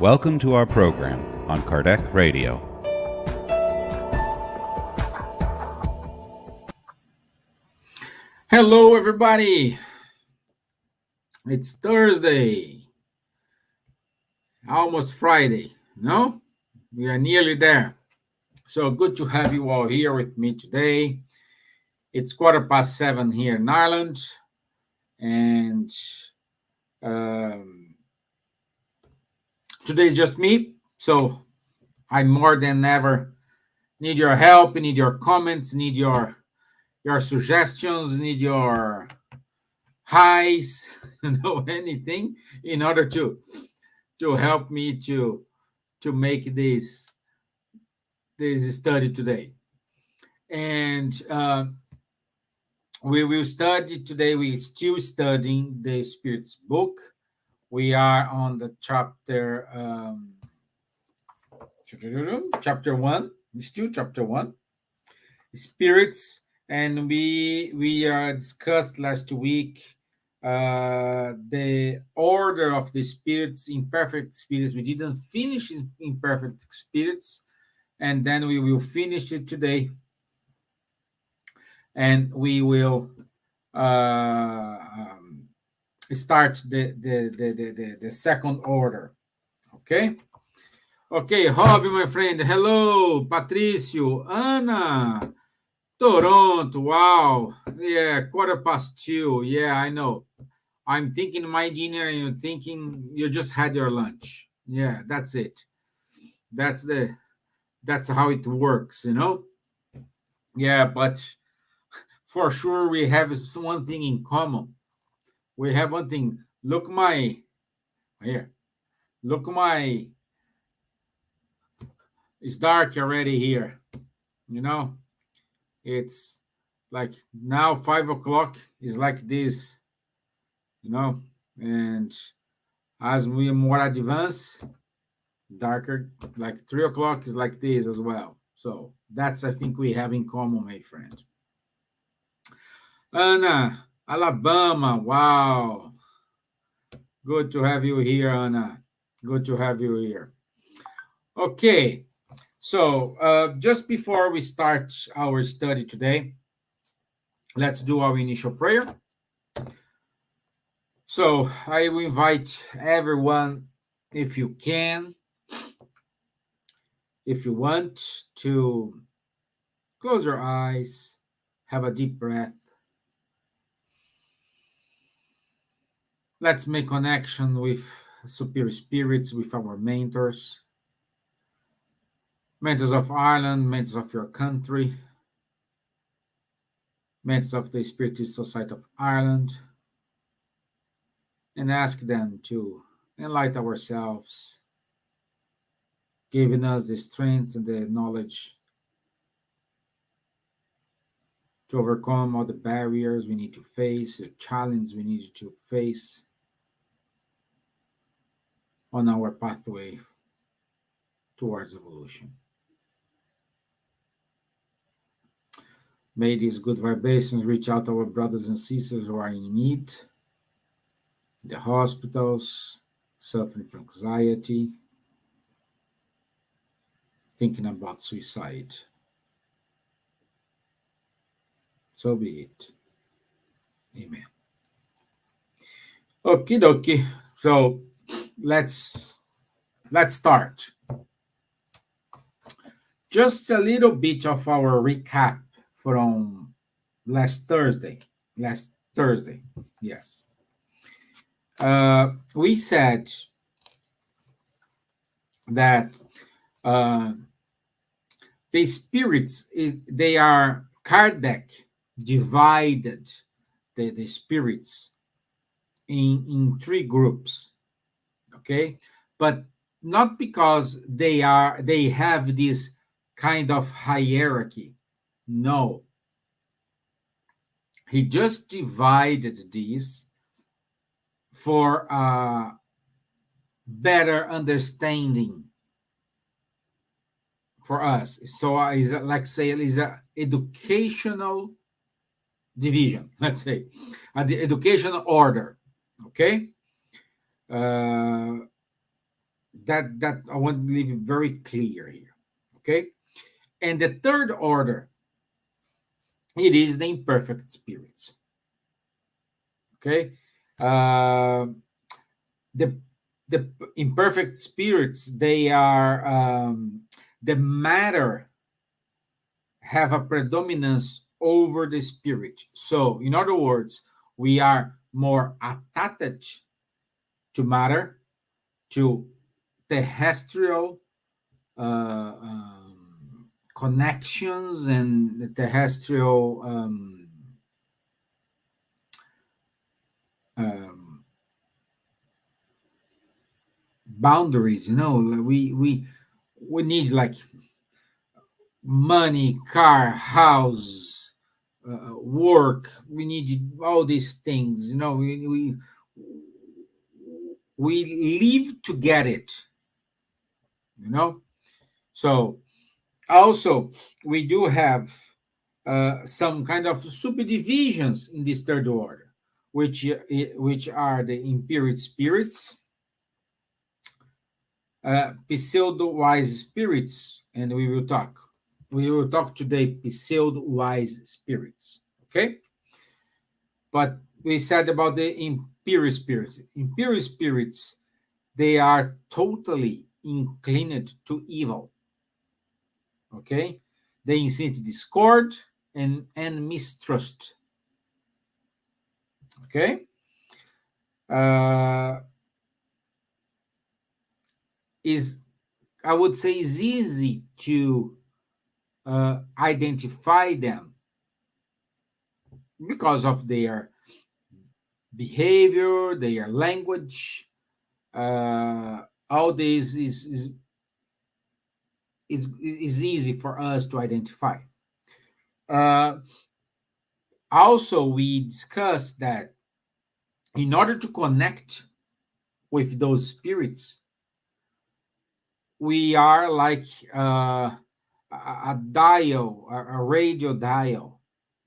Welcome to our program on Kardec Radio. Hello, everybody. It's Thursday, almost Friday. No, we are nearly there. So good to have you all here with me today. It's 7:15 here in Ireland, and today's just me. So I more than ever need your help, need your comments, need your suggestions, need your highs, anything in order to help me to make this study today. And we will study today. We're still studying the Spirit's book. We are on the chapter 1. Still chapter 1, Spirits. And we discussed last week the order of the spirits, imperfect spirits. We didn't finish imperfect spirits, and then we will finish it today. And we will start the second order. Okay? Okay, Robbie, my friend. Hello, Patricio, Ana. Toronto, wow. Yeah, 2:15. Yeah, I know. I'm thinking my dinner and you're thinking you just had your lunch. Yeah, that's it. That's how it works, Yeah, but for sure we have one thing in common. We have one thing. Look here. It's dark already here. It's like now 5:00 is like this, and as we more advance, darker, like 3:00 is like this as well. So that's, I think, we have in common, my friend. Ana, Alabama, wow. Good to have you here, Ana. Good to have you here. Okay. So just before we start our study today, let's do our initial prayer. So I will invite everyone, if you can, if you want, to close your eyes, have a deep breath. Let's make connection with superior spirits, with our mentors. Mentors of Ireland, mentors of your country, mentors of the Spiritist Society of Ireland, and ask them to enlighten ourselves, giving us the strength and the knowledge to overcome all the barriers we need to face, the challenges we need to face on our pathway towards evolution. May these good vibrations reach out to our brothers and sisters who are in need, in the hospitals, suffering from anxiety, thinking about suicide. So be it. Amen. Okie dokie. So let's start. Just a little bit of our recap from last Thursday, yes. We said that the spirits, Kardec divided the spirits in three groups, okay? But not because they have this kind of hierarchy. No. He just divided these for better understanding for us. So it's like say it is an educational division, let's say, the educational order. Okay. that I want to leave it very clear here. Okay, and the third order, it is the imperfect spirits. Okay, the the imperfect spirits, they are the matter have a predominance over the spirit. So, in other words, we are more attached to matter, to terrestrial connections and the terrestrial boundaries. We need like money, car, house, work. We need all these things. We live to get it. So also we do have some kind of subdivisions in this third order, which are the imperfect spirits, pseudo-wise spirits, and we will talk today pseudo-wise spirits. Okay, but we said about the imperial spirits. Imperial spirits, they are totally inclined to evil. Okay, they incite discord and mistrust. Okay, is I would say is easy to identify them because of their behavior, their language. All this is easy for us to identify. Also, we discussed that in order to connect with those spirits, we are like a dial, a radio dial,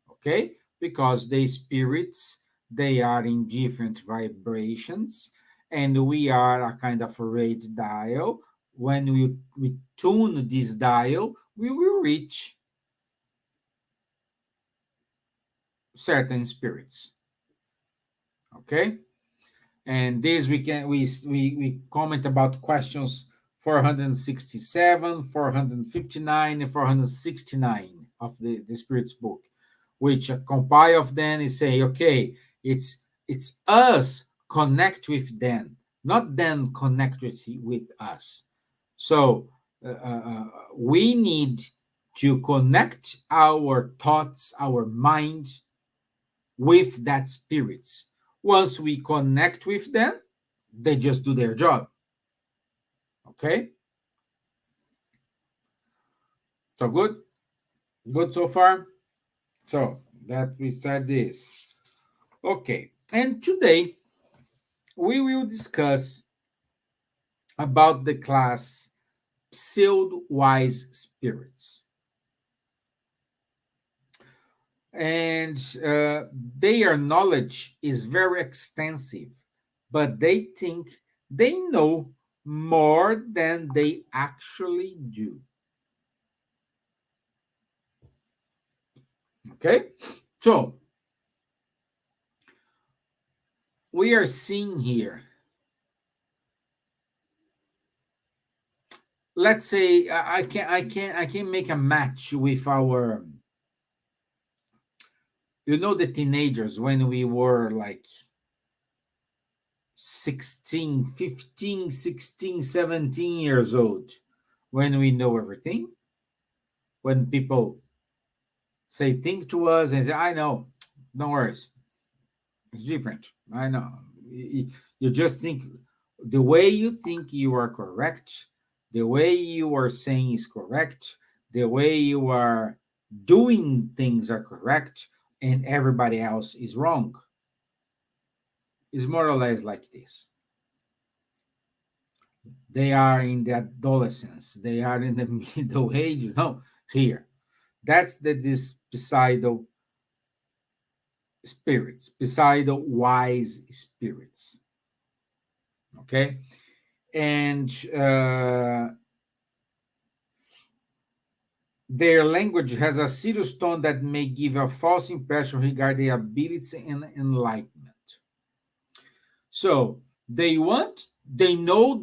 okay? Because the spirits, they are in different vibrations, and we are a kind of a radio dial. When we tune this dial, we will reach certain spirits, okay? And this we comment about questions 467, 459, and 469 of the Spirit's book, which a compile of them is saying, okay, it's us connect with them, not them connect with us. So we need to connect our thoughts, our mind with that spirits. Once we connect with them, they just do their job. Okay? So good? Good so far? So that we said this. Okay. And today we will discuss about the class pseudo-wise spirits. And their knowledge is very extensive, but they think they know more than they actually do. Okay? So, we are seeing here, let's say I can make a match with our, the teenagers when we were like 16, 15, 16, 17 years old, when we know everything, when people say things to us and say, I know, don't worry, it's different. I know. You just think the way you think you are correct, the way you are saying is correct, the way you are doing things are correct, and everybody else is wrong. It's more or less like this. They are in the adolescence, they are in the middle age, here. That's this pseudo spirits, pseudo wise spirits. Okay? and their language has a serious tone that may give a false impression regarding their ability and enlightenment. So they know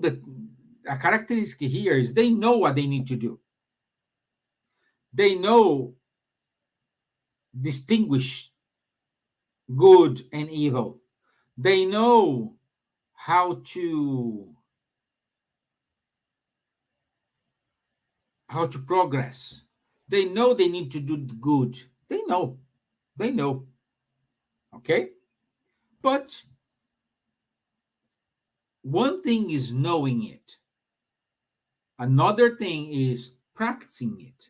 that a characteristic here is they know what they need to do. They know distinguish good and evil. They know how to progress. They know they need to do good. They know. Okay? But one thing is knowing it. Another thing is practicing it.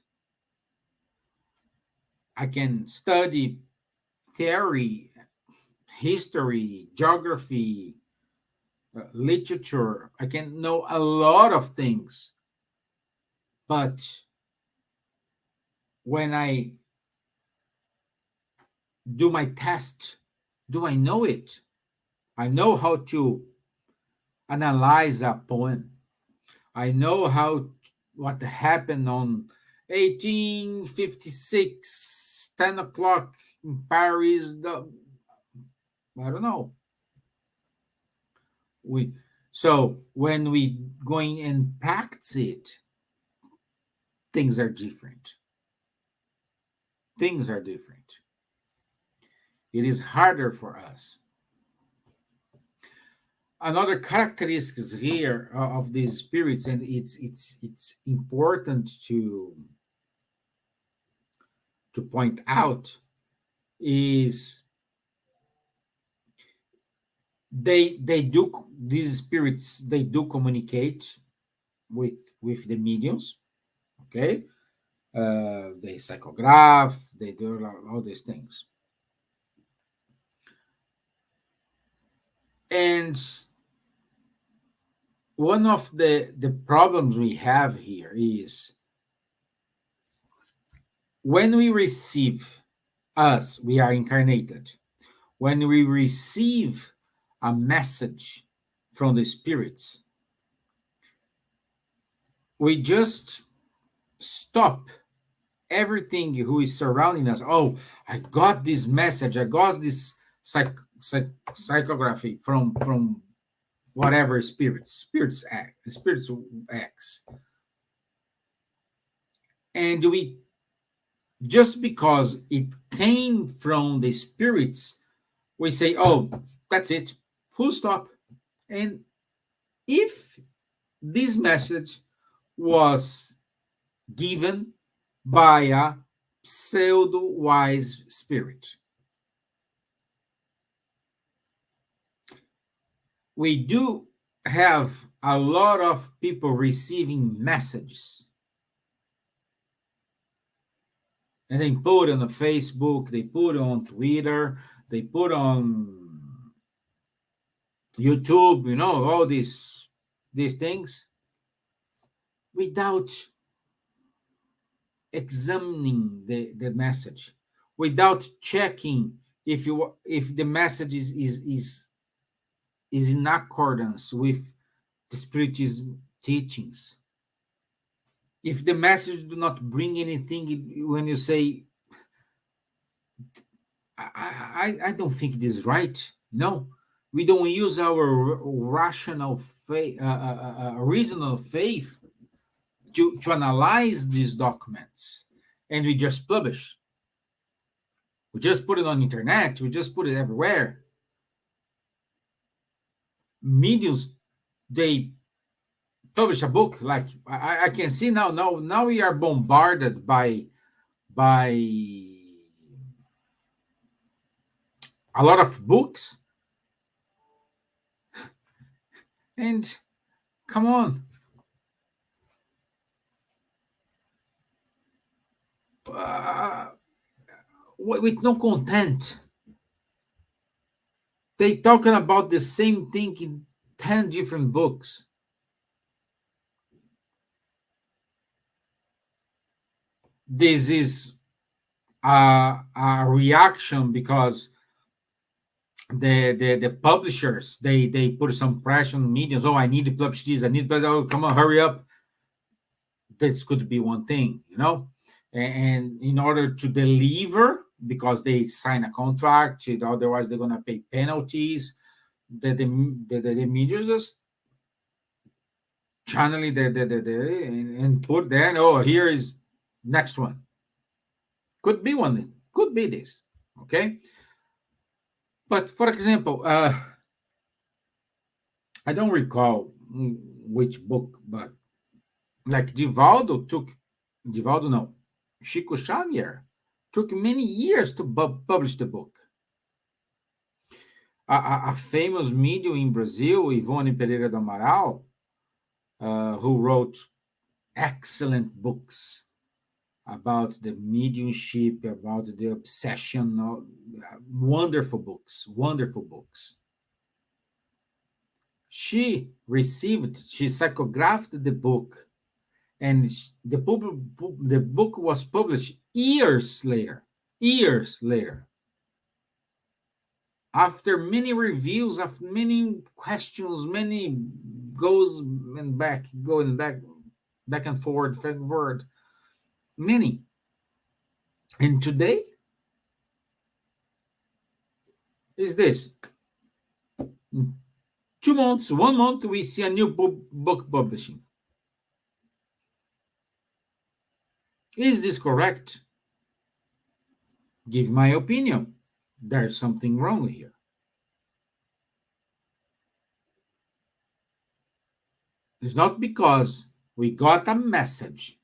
I can study theory, history, geography, literature. I can know a lot of things. But when I do my test, do I know it? I know how to analyze a poem. I know what happened on 1856, 10 o'clock in Paris. I don't know. So when we going and practice it, things are different. Things are different. It is harder for us. Another characteristics here of these spirits, and it's important to point out, is these spirits, they do communicate with the mediums. Okay, they psychograph, they do all these things. And one of the problems we have here is when we receive, we are incarnated, when we receive a message from the spirits, we just stop everything who is surrounding us. Oh, I got this message, I got this psychography from whatever spirits acts. And we, just because it came from the spirits, we say, oh, that's it, full stop. And if this message was given by a pseudo-wise spirit, we do have a lot of people receiving messages, and they put on Facebook, they put on Twitter, they put on YouTube, all these things, without examining the message, without checking if the message is in accordance with the Spiritism teachings. If the message do not bring anything, when you say, I don't think this is right, no, we don't use our rational faith, reasonable faith to analyze these documents, and we just publish. We just put it on the internet. We just put it everywhere. Mediums, they publish a book. Like I can see now we are bombarded by a lot of books. And come on. With no content. They talking about the same thing in 10 different books. This is a reaction because the publishers, they put some pressure on mediums. Oh, I need to publish this. I need to, oh, come on, hurry up. This could be one thing, and in order to deliver, because they sign a contract, otherwise they're going to pay penalties, the media just channeling and put there, oh, here is next one. Could be one, could be this, okay? But for example, I don't recall which book, but like Chico Xavier took many years to publish the book. A famous medium in Brazil, Ivone Pereira do Amaral, who wrote excellent books about the mediumship, about the obsession, wonderful books. She psychographed the book, and the book was published years later. After many reviews, after many questions, many going back and forward, many. And today is this. 2 months, 1 month, we see a new book publishing. Is this correct? Give my opinion. There's something wrong here. It's not because we got a message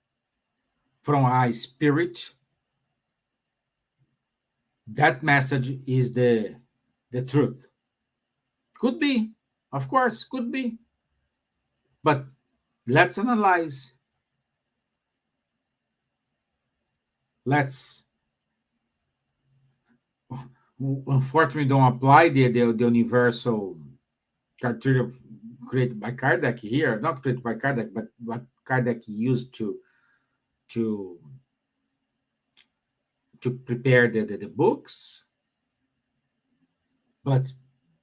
from a spirit. That message is the truth. Could be, of course, could be. But let's analyze. Let's, unfortunately, don't apply the universal criteria created by Kardec here, not created by Kardec, but what Kardec used to prepare the books. But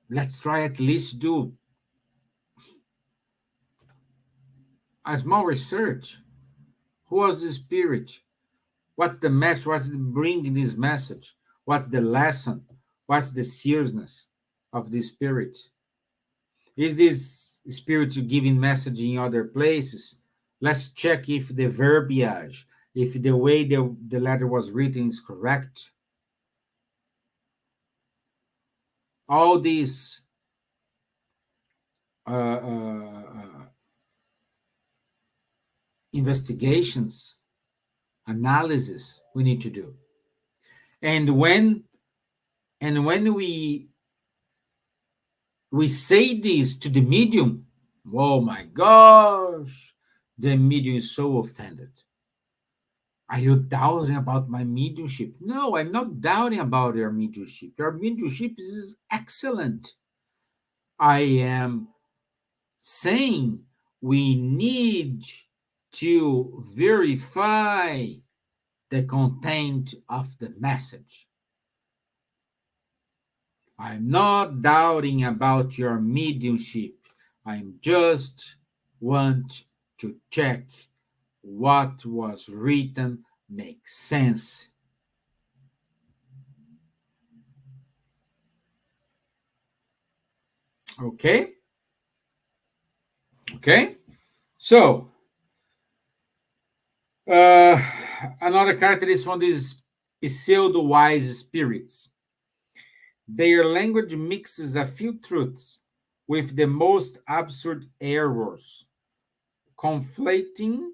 let's try at least do a small research. Who was the spirit? What's the message? What's bringing this message? What's the lesson? What's the seriousness of the spirit? Is this spirit giving message in other places? Let's check if the verbiage, if the way the letter was written is correct. All these investigations, analysis we need to do. And when we say this to the medium, oh my gosh, the medium is so offended. Are you doubting about my mediumship? No, I'm not doubting about your mediumship. Your mediumship is excellent. I am saying we need to verify the content of the message. I'm not doubting about your mediumship. I just want to check what was written makes sense. Okay? So, another characteristic from these pseudo-wise spirits. Their language mixes a few truths with the most absurd errors, conflating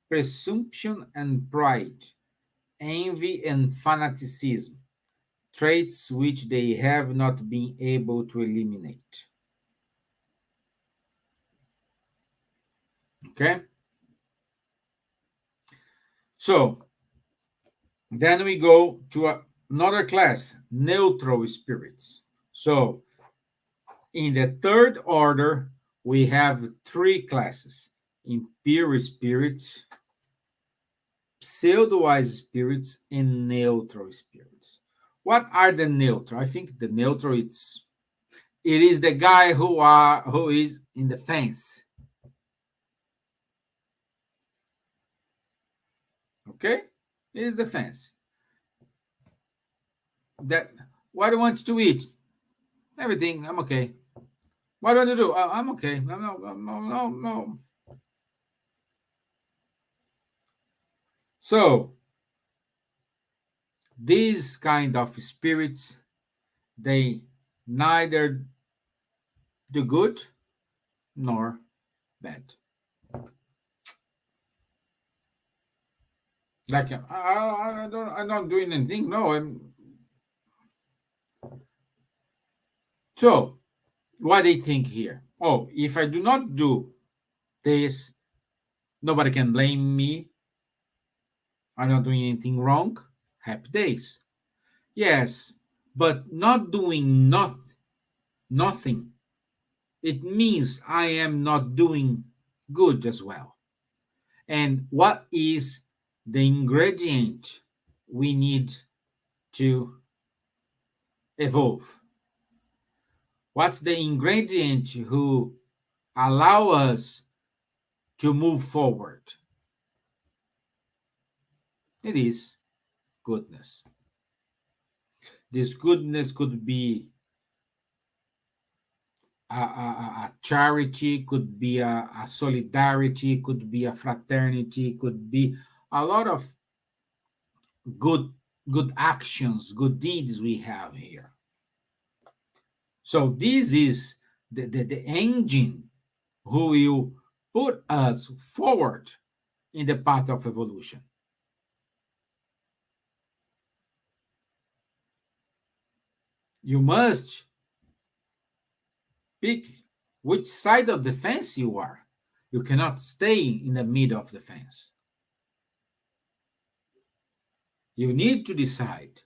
presumption and pride, envy and fanaticism, traits which they have not been able to eliminate. Okay? So, then we go to another class, neutral spirits. So, in the third order, we have 3 classes: impure spirits, pseudo-wise spirits, and neutral spirits. What are the neutral? I think the neutral it is the guy who is in the fence. Okay, it is the fence. That what do you want to eat? Everything. I'm okay. What do you want to do? I'm okay. No. So these kind of spirits, they neither do good nor bad. Like I'm not doing anything. No, so what they think here? Oh, if I do not do this, nobody can blame me. I'm not doing anything wrong. Happy days. Yes, but not doing nothing. It means I am not doing good as well. And what is the ingredient we need to evolve? What's the ingredient who allow us to move forward? It is goodness. This goodness could be a charity, could be a solidarity, could be a fraternity, could be a lot of good actions, good deeds we have here. So this is the engine who will put us forward in the path of evolution. You must pick which side of the fence you are. You cannot stay in the middle of the fence. You need to decide.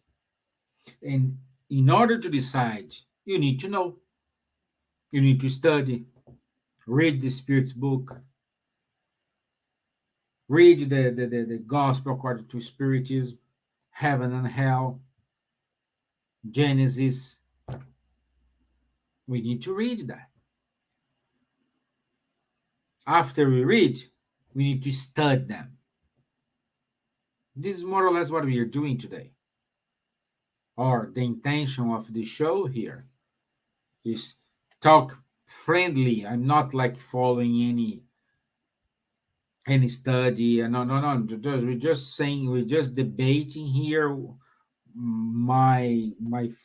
And in order to decide, you need to know. You need to study, read the Spirit's book, read the Gospel according to Spiritism, Heaven and Hell, Genesis. We need to read that. After we read, we need to study them. This is more or less what we are doing today. Or the intention of the show here is talk friendly. I'm not like following any study. No. We're just saying, we're just debating here my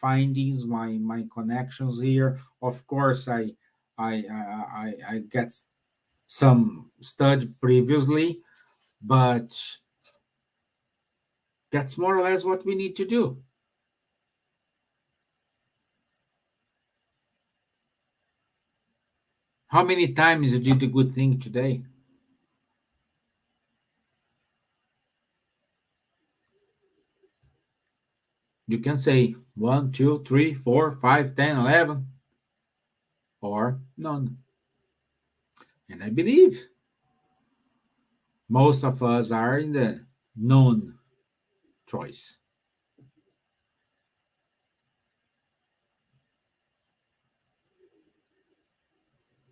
findings, my connections here. Of course, I get some study previously, but that's more or less what we need to do. How many times you did a good thing today? You can say 1, 2, 3, 4, 5, 10, 11, or none. And I believe most of us are in the none choice.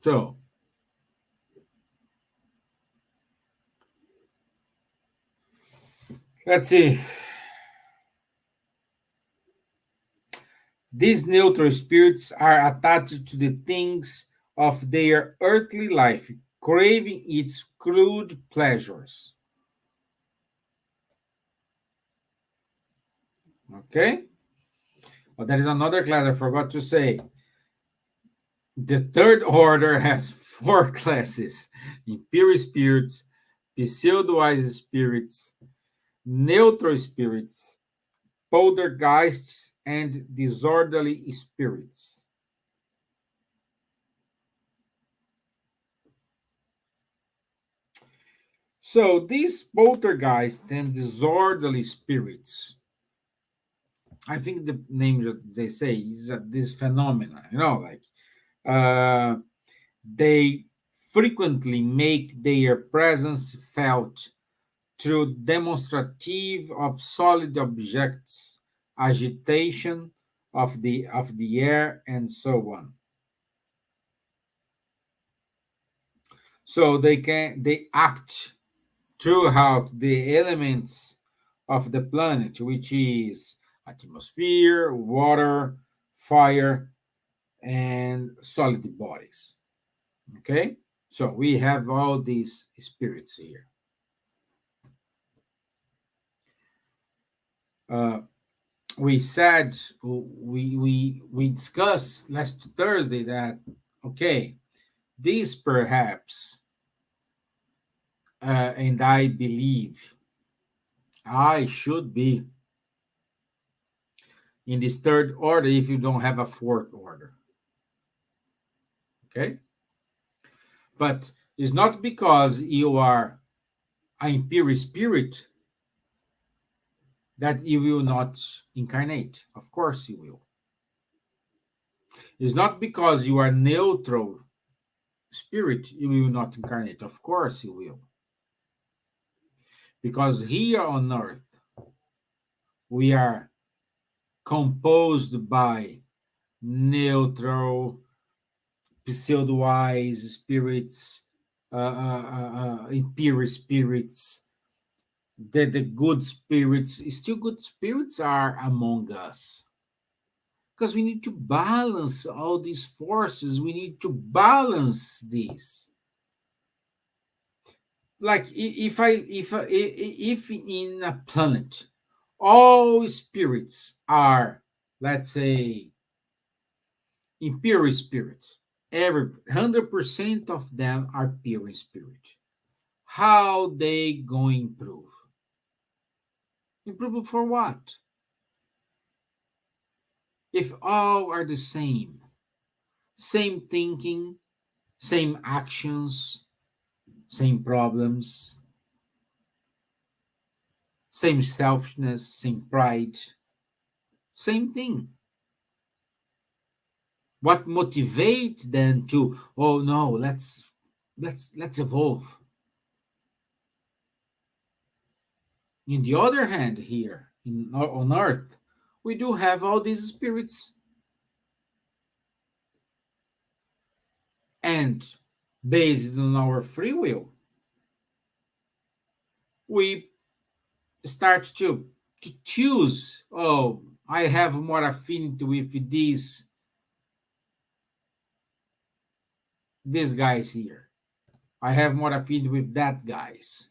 So, let's see. These neutral spirits are attached to the things of their earthly life, craving its crude pleasures. Okay? Well, there is another class I forgot to say. The third order has 4 classes: impure spirits, pseudo-wise spirits, neutral spirits, poltergeists, and disorderly spirits. So these poltergeists and disorderly spirits, I think the name that they say is this phenomena, they frequently make their presence felt through demonstrative of solid objects agitation of the air, and so on. So they act throughout the elements of the planet, which is atmosphere, water, fire, and solid bodies. Okay? So we have all these spirits here. We said, we discussed last Thursday that, okay, this perhaps, and I believe I should be in this third order if you don't have a fourth order. Okay? But it's not because you are an imperial spirit that you will not incarnate. Of course you will. It's not because you are neutral spirit you will not incarnate. Of course you will. Because here on earth, we are composed by neutral, pseudo-wise spirits, imperial spirits, the good spirits. Still good spirits are among us. Because we need to balance all these forces. We need to balance these. Like if in a planet all spirits are, let's say, imperial spirits, every 100% of them are pure spirit, how they going to improve? Improve for what? If all are the same thinking, same actions, same problems, same selfishness, same pride, same thing. What motivates them to, oh no, let's evolve? In the other hand, here on earth, we do have all these spirits, and based on our free will, we start to choose, oh, I have more affinity with these guys here. I have more affinity with that guys.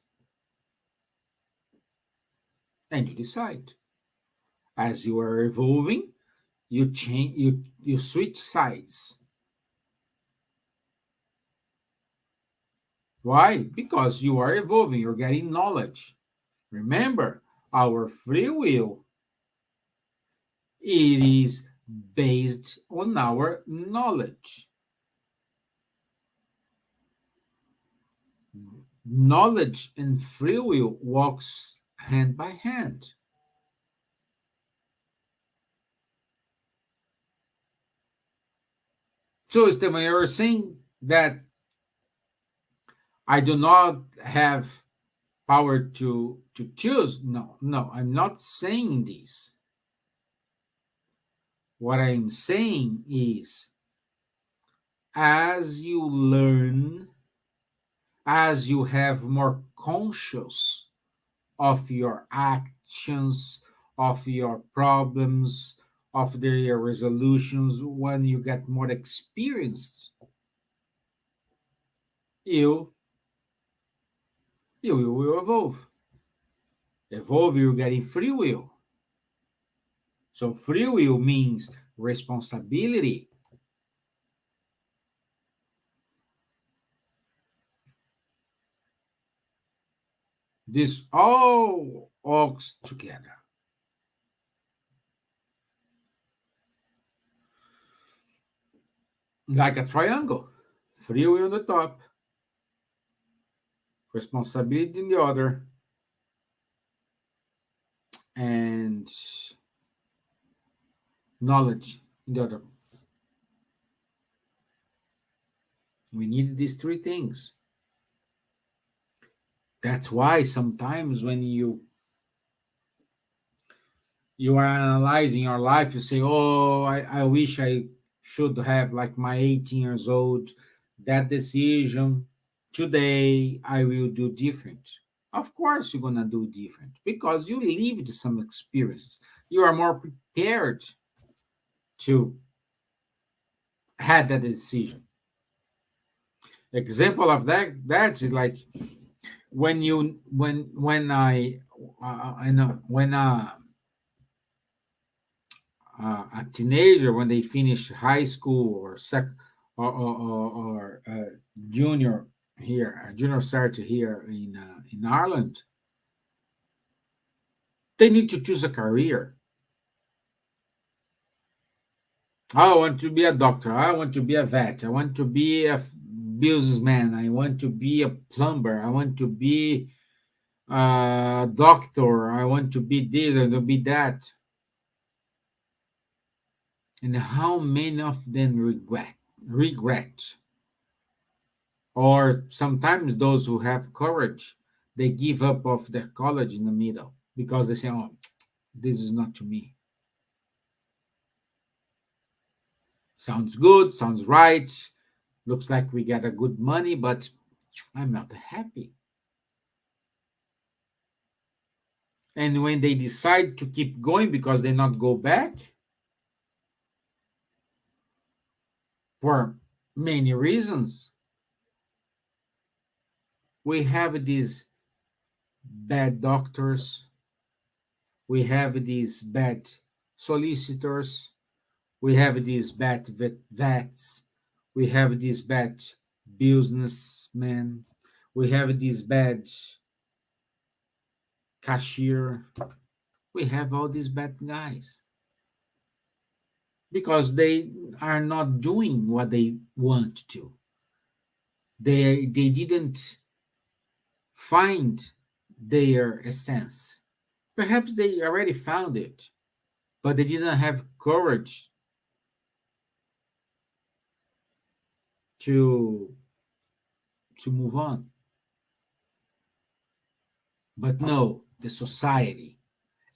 And you decide. As you are evolving, you change, you switch sides. Why? Because you are evolving, you're getting knowledge. Remember, our free will, it is based on our knowledge. Knowledge and free will walks hand by hand. So, Stevan, you are saying that I do not have power to choose? No, I'm not saying this. What I'm saying is, as you learn, as you have more conscious of your actions, of your problems, of their resolutions, when you get more experienced, you will evolve. Evolve, you're getting free will. So free will means responsibility. This all works together. Like a triangle. Free will on the top, responsibility in the other, and knowledge in the other. We need these three things. That's why sometimes when you you are analyzing your life, you say, oh, I wish I should have, like my 18 years old, that decision. Today, I will do different. Of course, you're going to do different because you lived some experiences. You are more prepared to have that decision. Example of that is like when I when a teenager, when they finish high school or junior here, junior cert here in Ireland, they need to choose a career. I want to be a doctor. I want to be a vet. I want to be a businessman. I want to be a plumber. I want to be a doctor. I want to be this. I want to be that. And how many of them regret? Or sometimes those who have courage, they give up of their college in the middle because they say, oh, this is not to me. Sounds good, sounds right, looks like we get a good money, but I'm not happy. And when they decide to keep going because they not go back, for many reasons, we have these bad doctors, we have these bad solicitors, we have these bad vets, we have these bad businessmen, we have these bad cashier, we have all these bad guys because they are not doing what they want to. They didn't find their essence. Perhaps they already found it, but they didn't have courage to move on. But no, the society,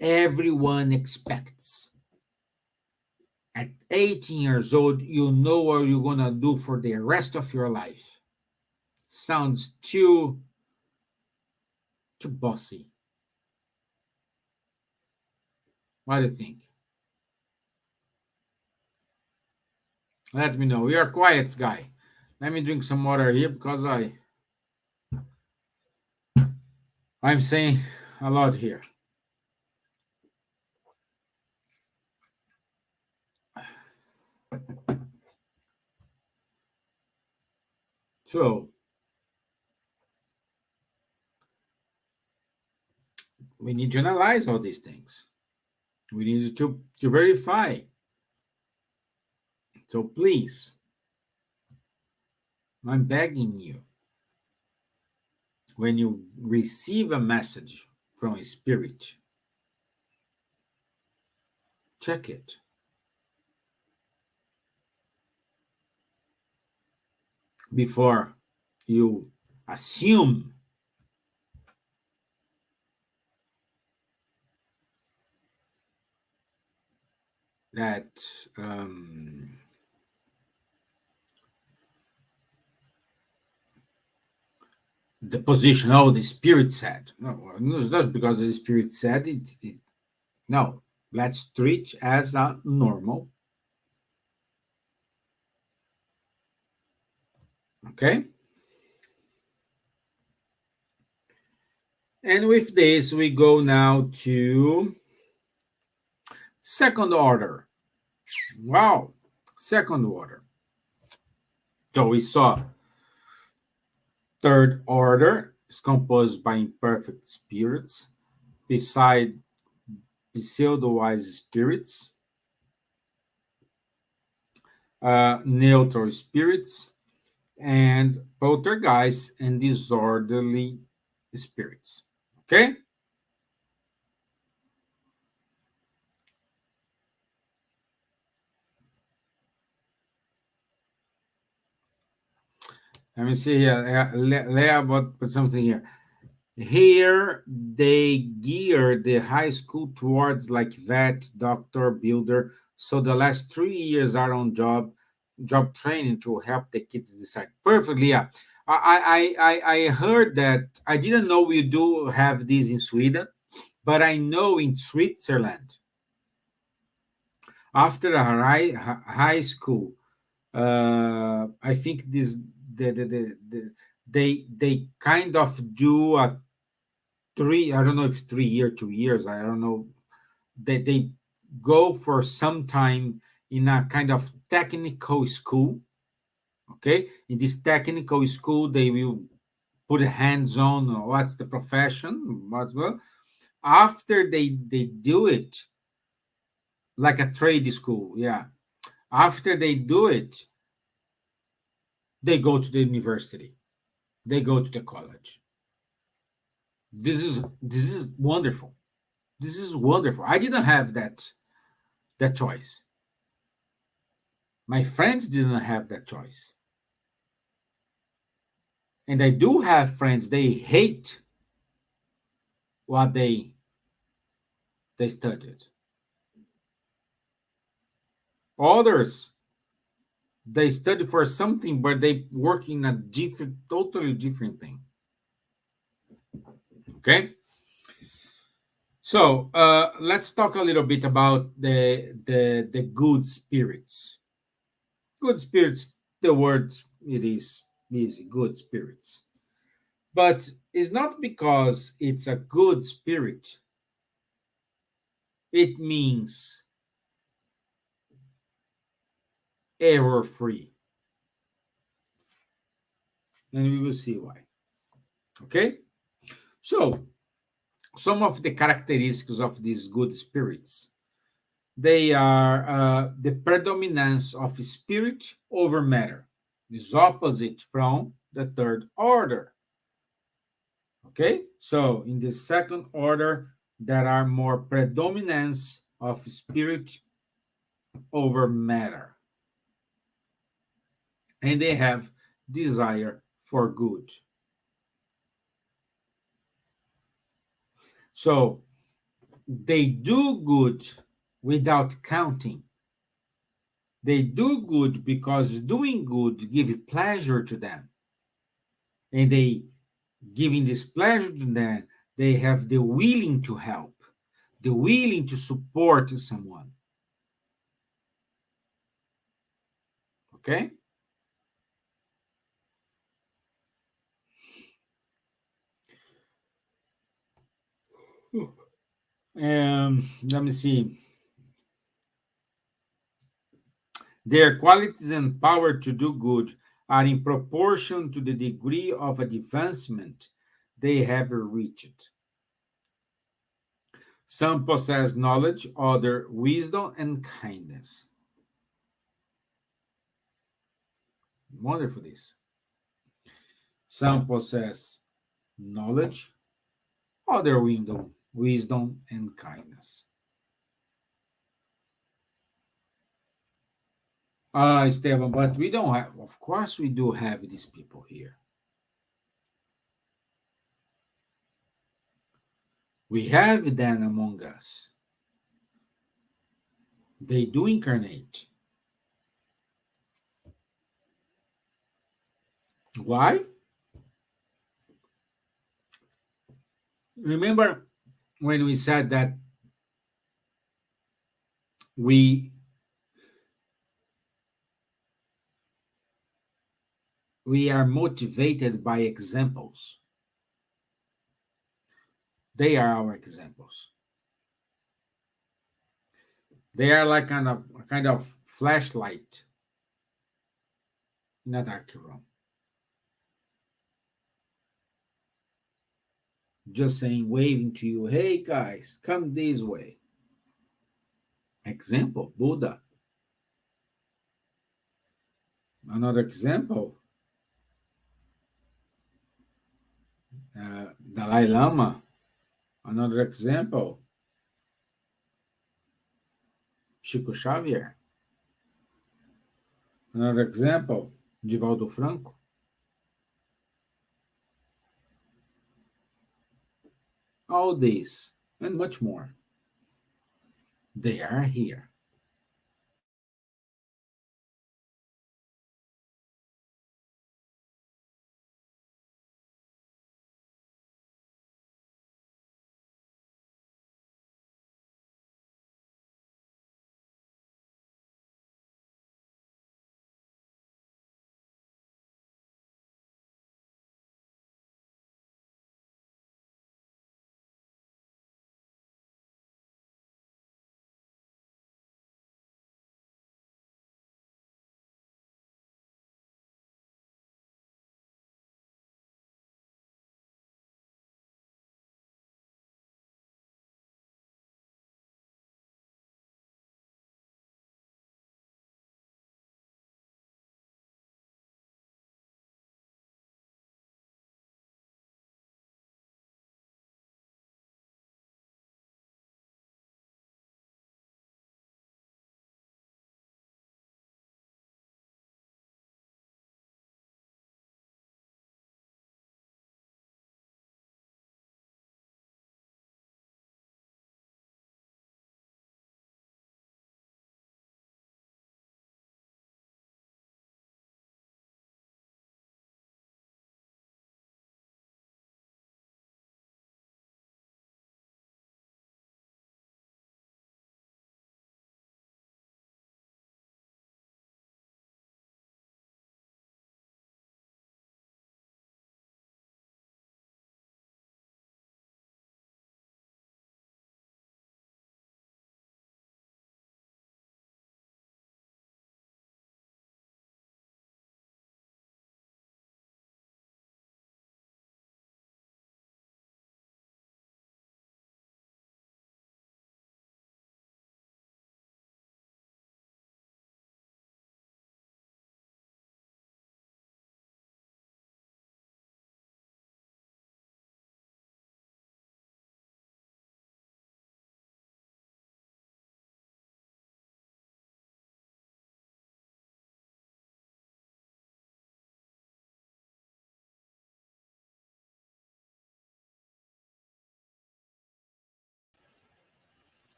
everyone expects. At 18 years old, you know what you're going to do for the rest of your life. Sounds too bossy. What do you think? Let me know. You're a quiet guy. Let me drink some water here because I'm saying a lot here. So we need to analyze all these things. We need to verify. So please, I'm begging you, when you receive a message from a spirit, check it. Before you assume that the position, oh, the spirit said. No, it's not because the spirit said it. No, let's treat as a normal. Okay? And with this, we go now to second order. Wow, second order. So we saw third order is composed by imperfect spirits, beside pseudo-wise spirits, neutral spirits, and poltergeists and disorderly spirits. Okay? Let me see here. Leah put something here. Here, they gear the high school towards like vet, doctor, builder. So the last 3 years are on job training to help the kids decide. Perfectly, yeah. I heard that. I didn't know we do have this in Sweden, but I know in Switzerland, after a high school, I think this the they kind of do a three. I don't know if 3 year, 2 years. I don't know. They go for some time in a kind of technical school. Okay, in this technical school, they will put hands on what's the profession. What well after they do it like a trade school. Yeah, after they do it, they go to the university. They go to the college. This is wonderful. This is wonderful. I didn't have that choice. My friends didn't have that choice. And I do have friends, they hate what they studied. Others, they study for something, but they work in a different, totally different thing. Okay? So let's talk a little bit about the good spirits. Good spirits, the word it is easy, good spirits. But it's not because it's a good spirit, it means error free. And we will see why. Okay? So, some of the characteristics of these good spirits, they are the predominance of spirit over matter, is opposite from the third order. Okay, so in the second order, there are more predominance of spirit over matter, and they have desire for good. So they do good without counting. They do good because doing good gives pleasure to them. And they giving this pleasure to them, they have the willing to help, the willing to support someone. Okay? Let me see. Their qualities and power to do good are in proportion to the degree of advancement they have reached. Some possess knowledge, other wisdom and kindness. Wonderful this. Some possess knowledge, other wisdom and kindness. Stevan, but we don't have, of course, we do have these people here. We have them among us. They do incarnate. Why? Remember when we said that we are motivated by examples. They are our examples. They are like a kind of flashlight in a dark room. Just saying, waving to you, hey guys, come this way. Example, Buddha. Another example, Dalai Lama. Another example, Chico Xavier. Another example, Divaldo Franco. all this, and much more. They are here.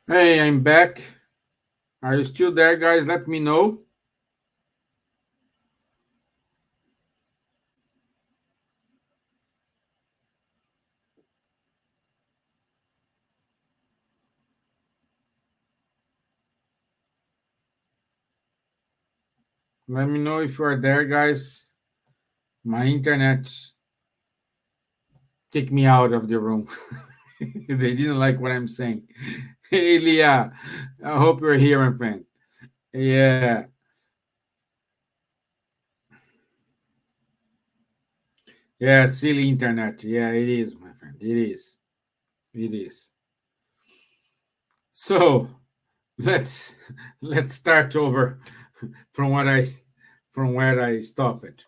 Hey, I'm back. Are you still there, guys? Let me know. Let me know if you are there, guys. My internet kicked me out of the room. They didn't like what I'm saying. Hey, Leah, I hope you're here, my friend. Yeah, yeah, silly internet. Yeah, it is, my friend. It is. It is. So let's let's start over from what I from where I stopped.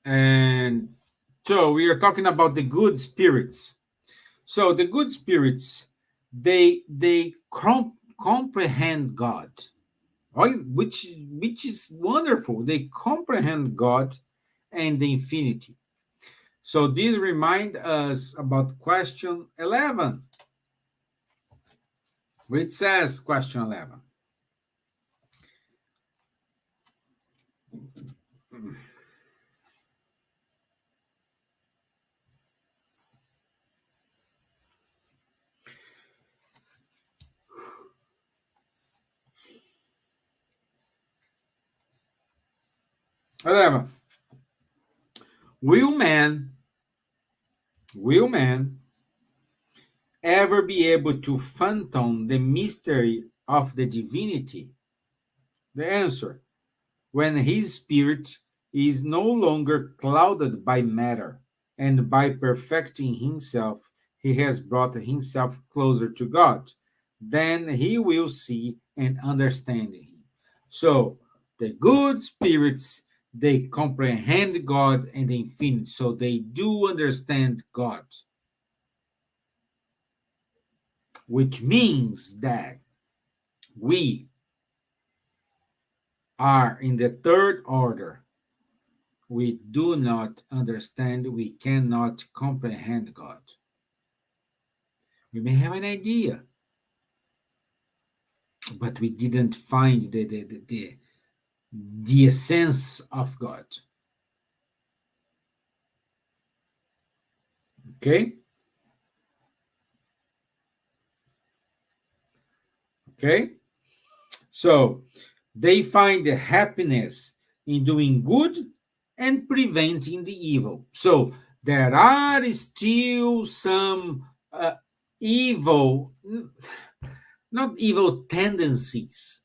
And so we are talking about the good spirits. So the good spirits, they comprehend God, right? Which is wonderful. They comprehend God and the infinity. So these remind us about question 11, which says question 11. 11. Will man, will man ever be able to fathom the mystery of the divinity? The answer: when his spirit is no longer clouded by matter, and by perfecting himself, he has brought himself closer to God, then he will see and understand him. So, the good spirits, they comprehend God and the infinite, so they do understand God, which means that we, are in the third order, we do not understand, we cannot comprehend God. We may have an idea, but we didn't find the essence of God. Okay? Okay? So they find the happiness in doing good and preventing the evil. So there are still some evil, not evil tendencies,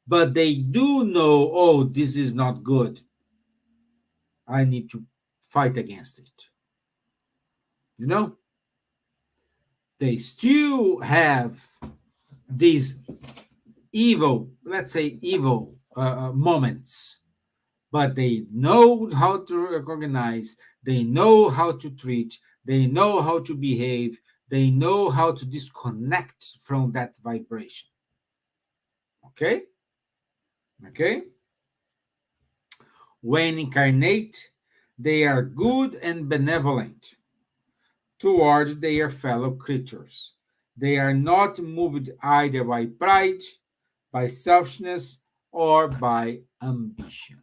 but they do know, oh, this is not good. I need to fight against it. You know? They still have these evil, let's say evil moments, but they know how to recognize, they know how to treat, they know how to behave, they know how to disconnect from that vibration. Okay? Okay? When incarnate, they are good and benevolent toward their fellow creatures. They are not moved either by pride, by selfishness, or by ambition.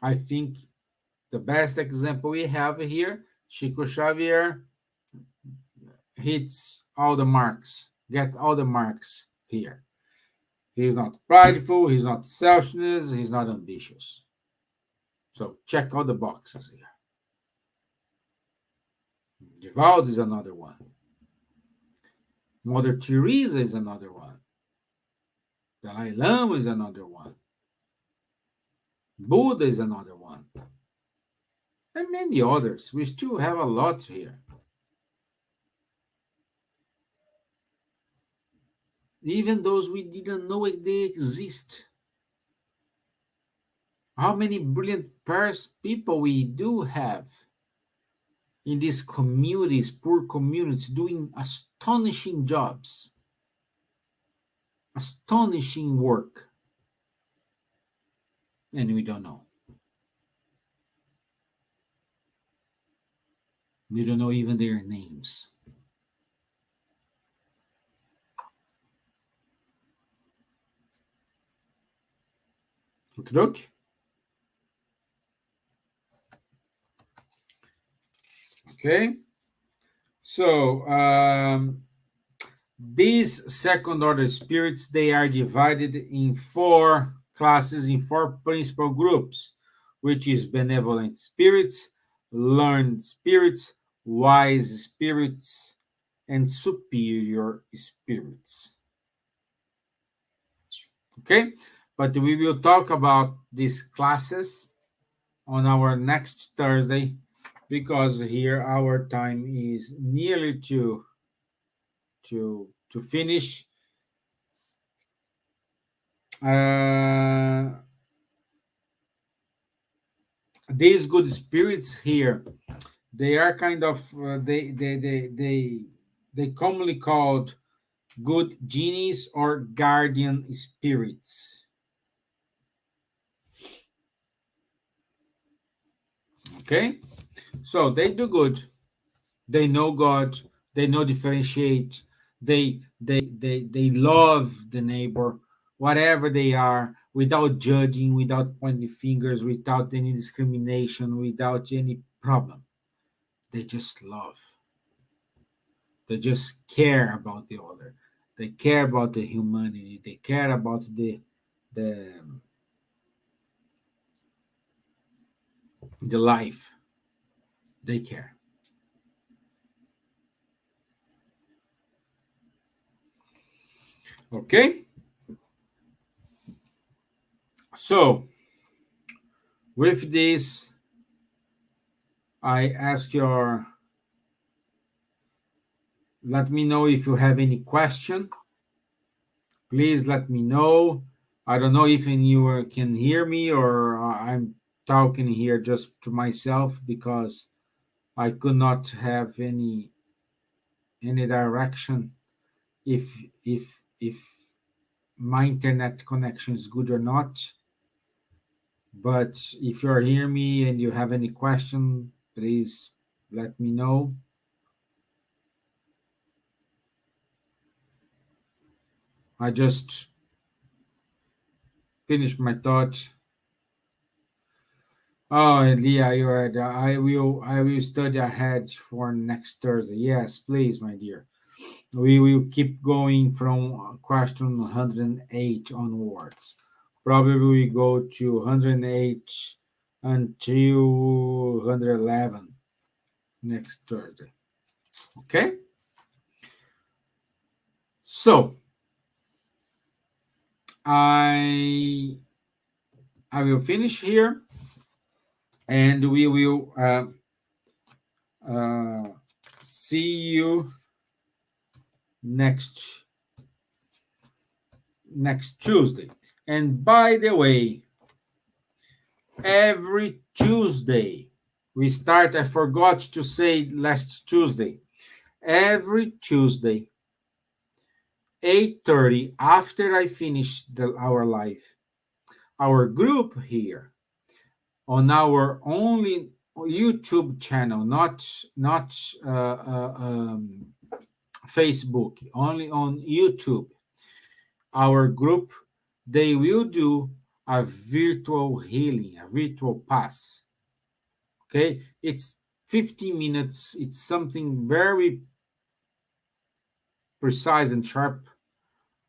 I think the best example we have here, Chico Xavier hits all the marks, get all the marks here. He's not prideful, he's not selfishness, he's not ambitious. So check all the boxes here. Vivaldi is another one. Mother Teresa is another one. Dalai Lama is another one. Buddha is another one. And many others. We still have a lot here. Even those we didn't know they exist. How many brilliant people we do have in these communities, poor communities, doing astonishing jobs, astonishing work, and we don't know. We don't know even their names. Look. Okay. So these second order spirits, they are divided in 4 classes, in 4 principal groups, which is benevolent spirits, learned spirits, wise spirits, and superior spirits. Okay, but we will talk about these classes on our next Thursday, because here our time is nearly to finish. These good spirits here, they are kind of they commonly called good genies or guardian spirits. Okay, so they do good, they know God, they know differentiate, they love the neighbor, whatever they are, without judging, without pointing fingers, without any discrimination, without any problem. They just love. They just care about the other. They care about the humanity. They care about the life. They care. Okay? So, with this, I ask let me know if you have any question. Please let me know. I don't know if you can hear me, or I'm talking here just to myself, because I could not have any direction if my internet connection is good or not. But if you're hearing me and you have any question, please let me know. I just finished my thought. Oh, Leah, you are. I will study ahead for next Thursday. Yes, please, my dear. We will keep going from question 108 onwards. Probably we go to 108 until 111 next Thursday. Okay? So, I will finish here, and we will see you next Tuesday. And by the way, every Tuesday we start. I forgot to say last Tuesday. Every Tuesday, 8:30, after I finish our live, our group here on our only YouTube channel, not Facebook, only on YouTube. Our group, they will do a virtual healing, a virtual pass. Okay, it's 15 minutes. It's something very precise and sharp.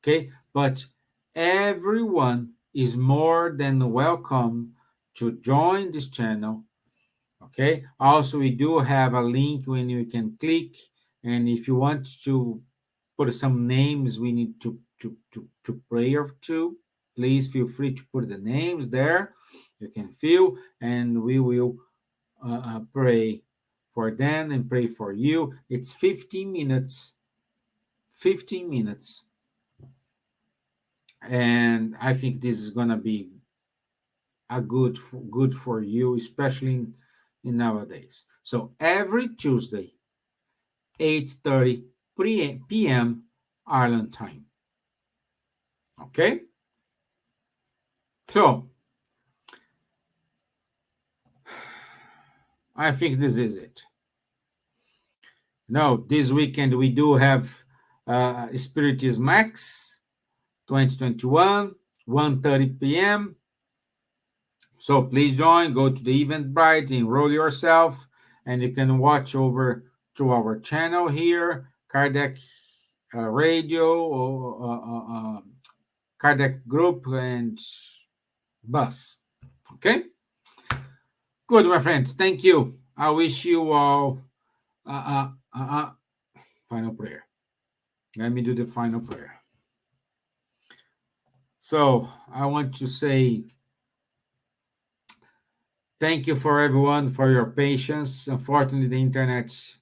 Okay, but everyone is more than welcome to join this channel. Okay, also we do have a link when you can click, and if you want to put some names we need to pray to, please feel free to put the names there. You can feel, and we will pray for them and pray for you. It's 15 minutes. 15 minutes. And I think this is gonna be a good for you, especially in nowadays. So every Tuesday, 8:30 p.m. Ireland time. Okay? So I think this is it. Now, this weekend we do have Spiritis Max 2021, 1:30 p.m. So please join, go to the Eventbrite, enroll yourself, and you can watch over to our channel here, Kardec Radio, or Kardec Group, and Bus. Okay? Good, my friends. Thank you. I wish you all final prayer. Let me do the final prayer. So I want to say thank you for everyone for your patience. Unfortunately, the internet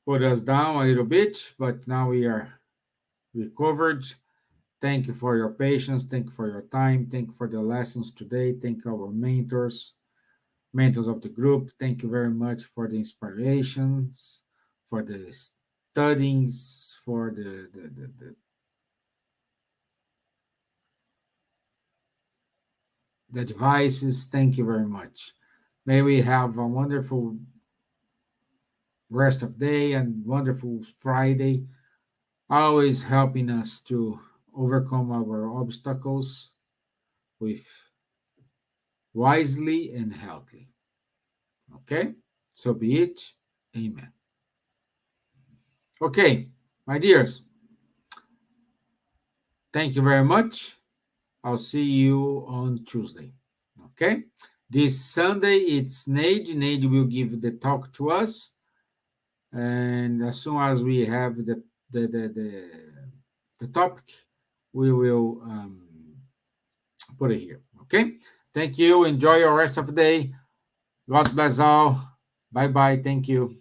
put us down a little bit, but now we are recovered. Thank you for your patience. Thank you for your time. Thank you for the lessons today. Thank you, our mentors of the group. Thank you very much for the inspirations, for the studies, for the devices. Thank you very much. May we have a wonderful rest of day and wonderful Friday, always helping us to overcome our obstacles with wisely and healthy. Okay? So be it. Amen. Okay, my dears. Thank you very much. I'll see you on Tuesday. Okay? This Sunday, it's Neide. Neide will give the talk to us. And as soon as we have the topic, we will put it here. Okay? Thank you. Enjoy your rest of the day. God bless all. Bye-bye. Thank you.